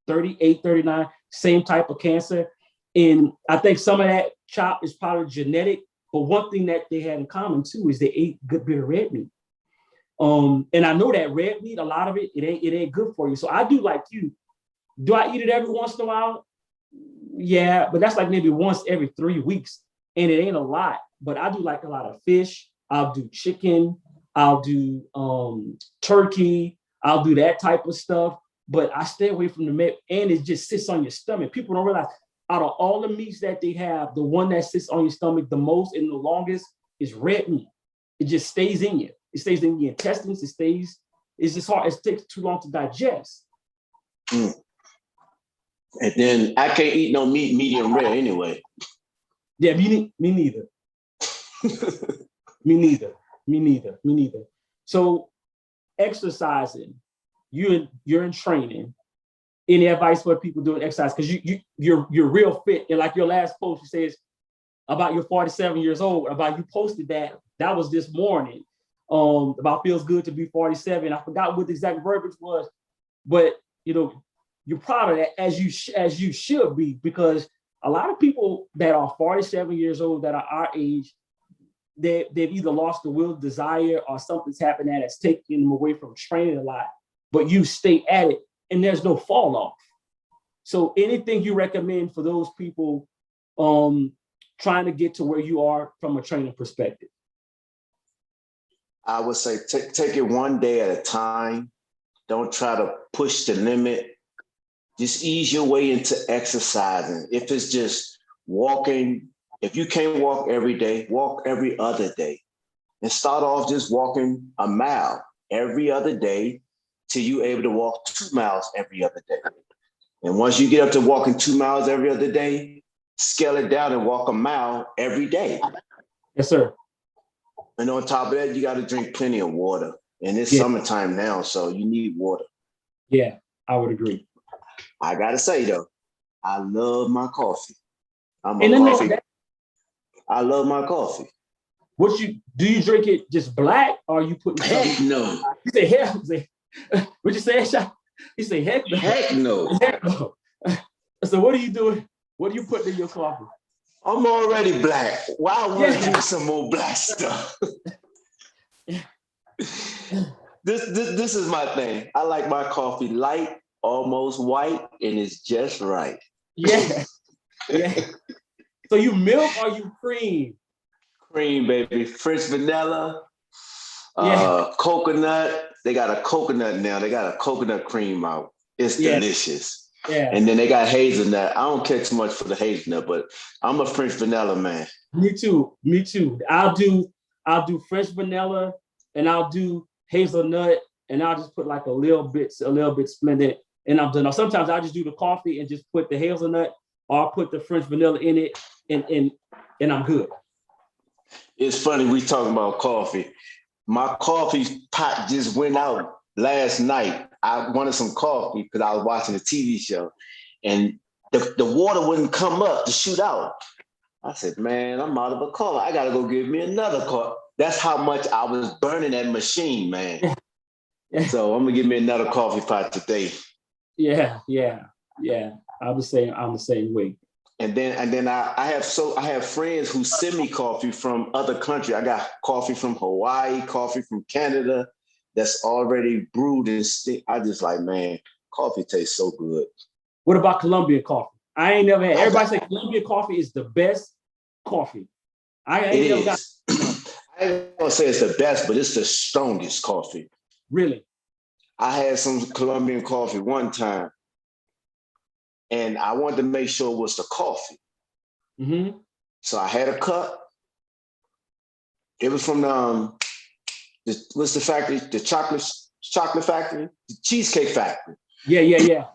38, 39, same type of cancer. And I think some of that chop is probably genetic, but one thing that they had in common too is they ate good bit of red meat. And I know that red meat, a lot of it ain't good for you. So I do like you. Do I eat it every once in a while? Yeah, but that's like maybe once every 3 weeks. And it ain't a lot, but I do like a lot of fish. I'll do chicken. I'll do turkey. I'll do that type of stuff. But I stay away from the meat, and it just sits on your stomach. People don't realize out of all the meats that they have, the one that sits on your stomach the most and the longest is red meat. It just stays in you. It stays in your intestines. It's just hard. It takes too long to digest. Mm. And then I can't eat no meat medium rare anyway. Yeah, me neither. Me neither. So exercising, you're in training. Any advice for people doing exercise? Because you're real fit. And like your last post, you says about you're 47 years old, about you posted that was this morning. About feels good to be 47. I forgot what the exact verbiage was, but you're proud of that as you should be, because a lot of people that are 47 years old that are our age, they've either lost the will, desire, or something's happened that's taking them away from training a lot. But you stay at it, and there's no fall off. So anything you recommend for those people trying to get to where you are from a training perspective? I would say take it one day at a time. Don't try to push the limit. Just ease your way into exercising. If it's just walking, if you can't walk every day, walk every other day. And start off just walking a mile every other day till you're able to walk 2 miles every other day. And once you get up to walking 2 miles every other day, scale it down and walk a mile every day. Yes, sir. And on top of that, you got to drink plenty of water. And it's summertime now, so you need water. Yeah, I would agree. I got to say, though, I love my coffee. I love my coffee. Do you drink it just black, or are you putting heck no? You say heck. What you say, Shot? You say heck no. Heck no. Heck no. So what are you doing? What are you putting in your coffee? I'm already black. Why would I drink some more black stuff? This is my thing. I like my coffee light, almost white, and it's just right. Yeah. Yeah. So you milk or you cream? Cream, baby. French vanilla, Yeah. coconut. They got a coconut now. They got a coconut cream out. It's Yeah. delicious. Yeah. And then they got hazelnut. I don't care too much for the hazelnut, but I'm a French vanilla man. Me too. Me too. I'll do fresh vanilla and I'll do hazelnut and I'll just put like a little bit splendid and I'm done. Now, sometimes I just do the coffee and just put the hazelnut or I'll put the French vanilla in it and I'm good. It's funny we talking about coffee. My coffee pot just went out last night. I wanted some coffee because I was watching a TV show and the water wouldn't come up to shoot out. I said, man, I'm out of a coffee. I got to go get me another coffee. That's how much I was burning that machine, man. Yeah. So I'm going to get me another coffee pot today. Yeah. I'm the same way. And then I have friends who send me coffee from other countries. I got coffee from Hawaii, coffee from Canada that's already brewed and stick. I just like, man, coffee tastes so good. What about Colombian coffee? I ain't never had. Everybody say Colombian coffee is the best coffee. I ain't never got. I ain't gonna say it's the best, but it's the strongest coffee. Really? I had some Colombian coffee one time, and I wanted to make sure it was the coffee. Mm-hmm. So I had a cup. It was from what's the factory? The chocolate factory, the cheesecake factory. Yeah.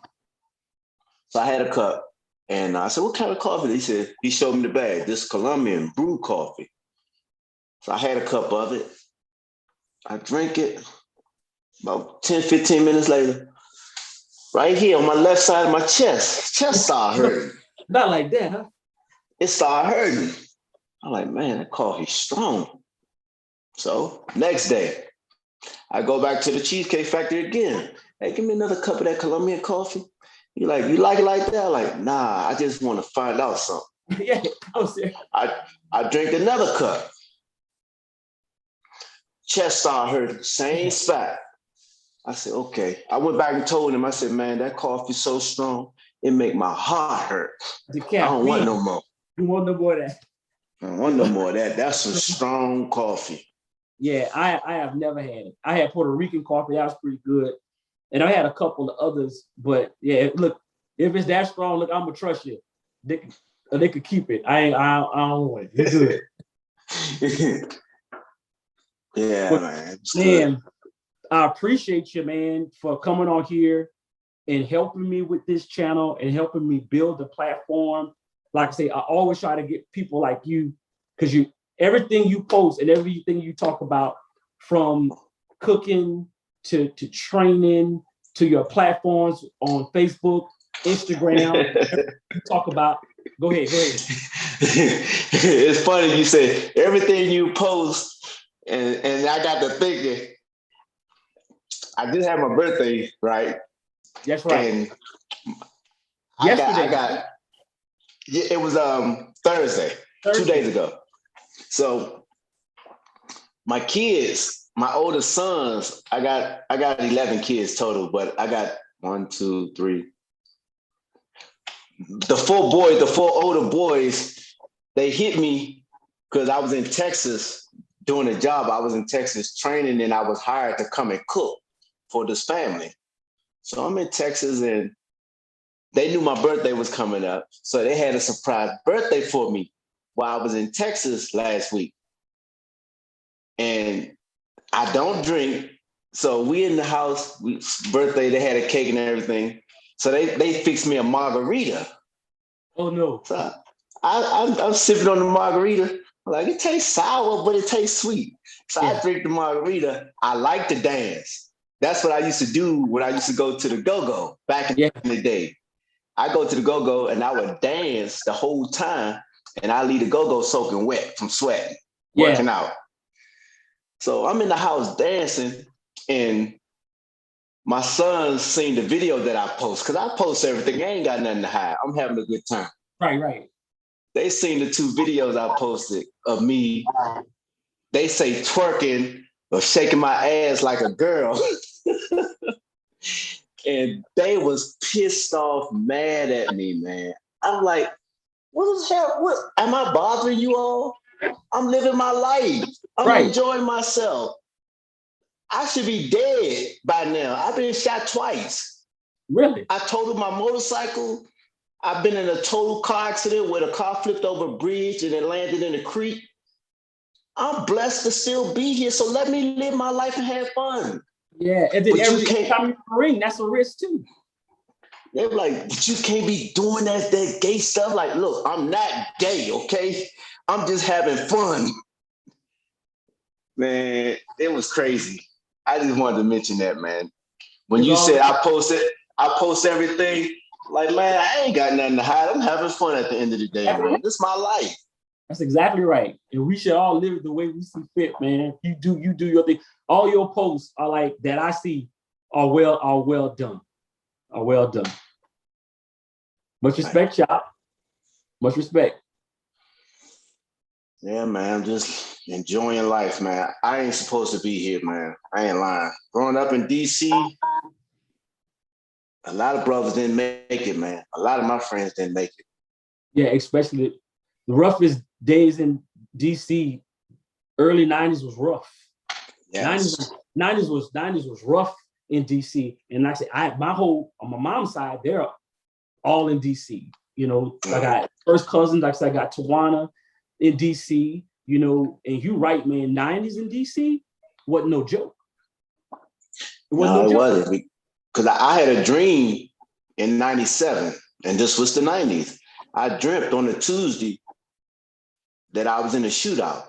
So I had a cup, and I said, "What kind of coffee?" He showed me the bag. This Colombian brew coffee. So I had a cup of it. I drank it. About 10, 15 minutes later, right here on my left side of my chest started hurting. Not like that, huh? It started hurting. I'm like, man, that coffee's strong. So next day, I go back to the Cheesecake Factory again. Hey, give me another cup of that Colombian coffee. You like it like that? I'm like, nah, I just want to find out something. Yeah, I was there. I drank another cup. Chest started hurting, same spot. I said, okay. I went back and told him, I said, man, that coffee's so strong, it make my heart hurt. I don't want no more. You want no more of that? I don't want no more of that. That's some strong coffee. Yeah, I have never had it. I had Puerto Rican coffee. That was pretty good. And I had a couple of others. But yeah, look, if it's that strong, look, I'm going to trust you. They could keep it. I don't want it. It's good. Yeah, but, man. Man, I appreciate you, man, for coming on here and helping me with this channel and helping me build the platform. Like I say, I always try to get people like you because everything you post and everything you talk about, from cooking to training to your platforms on Facebook, Instagram, you talk about. Go ahead. It's funny you say everything you post, and I got to thinking. I just had my birthday, right? That's right. And Yesterday. It was Thursday, 2 days ago. So my kids, my oldest sons, I got 11 kids total, but I got 1, 2, 3. The four older boys, they hit me because I was in Texas doing a job. I was in Texas training, and I was hired to come and cook for this family. So I'm in Texas, and they knew my birthday was coming up. So they had a surprise birthday for me while I was in Texas last week. And I don't drink. So we in the house, birthday, they had a cake and everything. So they fixed me a margarita. Oh, no. So I'm sipping on the margarita. I'm like, it tastes sour, but it tastes sweet. So I drink the margarita. I like to dance. That's what I used to do when I used to go to the go-go back in the day. I go to the go-go and I would dance the whole time, and I leave the go-go soaking wet from sweating, working out. So I'm in the house dancing, and my sons seen the video that I post, because I post everything. I ain't got nothing to hide. I'm having a good time. Right. They seen the 2 videos I posted of me. They say twerking or shaking my ass like a girl. And they was pissed off, mad at me, man. I'm like, What is hell? What am I bothering you all? I'm living my life. I'm enjoying myself. I should be dead by now. I've been shot twice. Really? I totaled my motorcycle. I've been in a total car accident where the car flipped over a bridge and it landed in a creek. I'm blessed to still be here, so let me live my life and have fun. Yeah, and then but every time you ring, that's a risk too. They're like, but you can't be doing that gay stuff. Like, look, I'm not gay, okay? I'm just having fun. Man, it was crazy. I just wanted to mention that, man. When you said I post everything, like, man, I ain't got nothing to hide. I'm having fun at the end of the day, man. This is my life. That's exactly right. And we should all live the way we see fit, man. You do your thing. All your posts are like that I see are well done. Are well done. Much respect, Chop. Much respect. Yeah, man. I'm just enjoying life, man. I ain't supposed to be here, man. I ain't lying. Growing up in DC, a lot of brothers didn't make it, man. A lot of my friends didn't make it. Yeah, especially the roughest days in DC, early 90s was rough. Yes. 90s was rough in DC. And like I said, on my mom's side, they're all in DC. You know, I got first cousins, like I said, I got Tawana in DC, you know, and you right, man, 90s in DC wasn't no joke. It wasn't. Because I had a dream in 97, and this was the 90s. I dreamt on a Tuesday that I was in a shootout.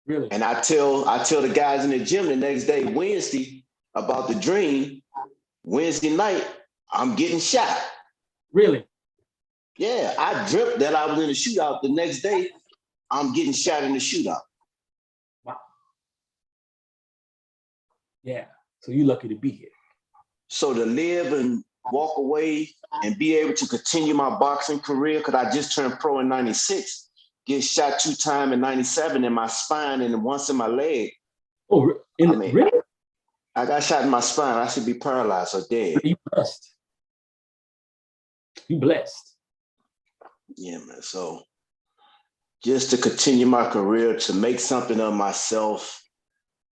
Really? And I tell the guys in the gym the next day, Wednesday, about the dream. Wednesday night, I'm getting shot. Really? Yeah, I dreamt that I was in a shootout. The next day, I'm getting shot in the shootout. Wow. Yeah, so you're lucky to be here. So to live and walk away and be able to continue my boxing career, because I just turned pro in 96, get shot 2 times in 97 in my spine and once in my leg. Oh, really? I got shot in my spine. I should be paralyzed or dead. You blessed. You blessed. Yeah, man. So just to continue my career, to make something of myself,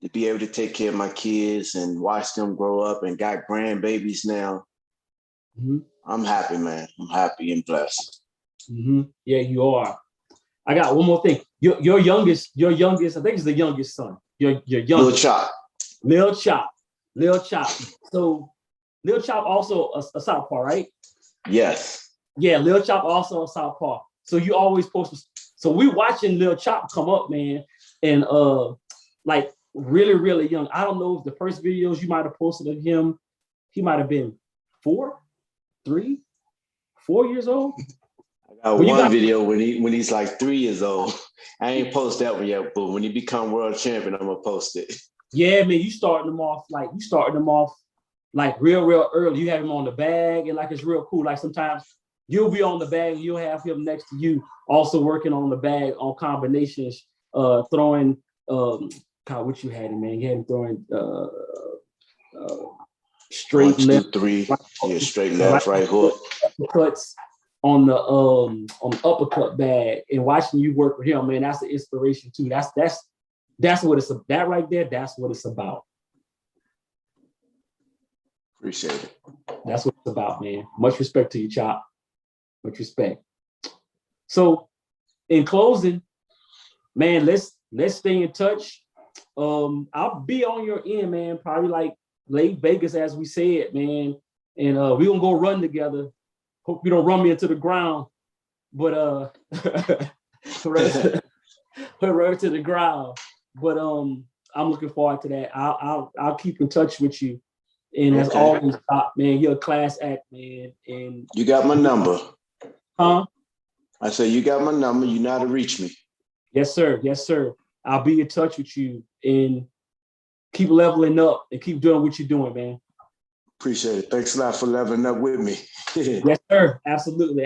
to be able to take care of my kids and watch them grow up and got grandbabies now. Mm-hmm. I'm happy, man. I'm happy and blessed. Mm-hmm. Yeah, you are. I got one more thing. Your youngest, I think it's the youngest son. Your youngest. Lil Chop. So Lil Chop also a southpaw, right? Yes. Yeah, Lil Chop also a southpaw. So you always post. So we watching Lil Chop come up, man, and like really, really young. I don't know if the first videos you might have posted of him, he might have been 4 years old. I got one video when he's like 3 years old. I ain't post that one yet, but when he become world champion, I'm gonna post it. Yeah, man, you starting them off like real early. You have him on the bag, and like it's real cool. Like sometimes you'll be on the bag and you'll have him next to you, also working on the bag on combinations, throwing God, what you had him, man? You had him throwing straight 1, 2, left, 3, yeah, straight left, right hook. Cuts on the uppercut bag, and watching you work with him, man, that's the inspiration too. That's what it's that right there. That's what it's about. Appreciate it. That's what it's about, man. Much respect to you, Chop. Much respect. So, in closing, man, let's stay in touch. I'll be on your end, man. Probably like late Vegas, as we said, man. And we're gonna go run together. Hope you don't run me into the ground, but right to the ground. But I'm looking forward to that. I'll keep in touch with you. And as always, man, you're a class act, man. And you got my number. Huh? I said you got my number. You know how to reach me. Yes, sir. Yes, sir. I'll be in touch with you and keep leveling up and keep doing what you're doing, man. Appreciate it. Thanks a lot for leveling up with me. Yes, sir. Absolutely.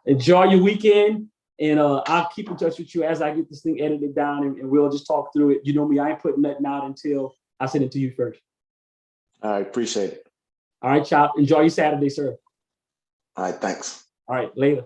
Enjoy your weekend. And I'll keep in touch with you as I get this thing edited down, and we'll just talk through it. You know me, I ain't putting nothing out until I send it to you first. All right, appreciate it. All right, Chop. Enjoy your Saturday, sir. All right, thanks. All right, later.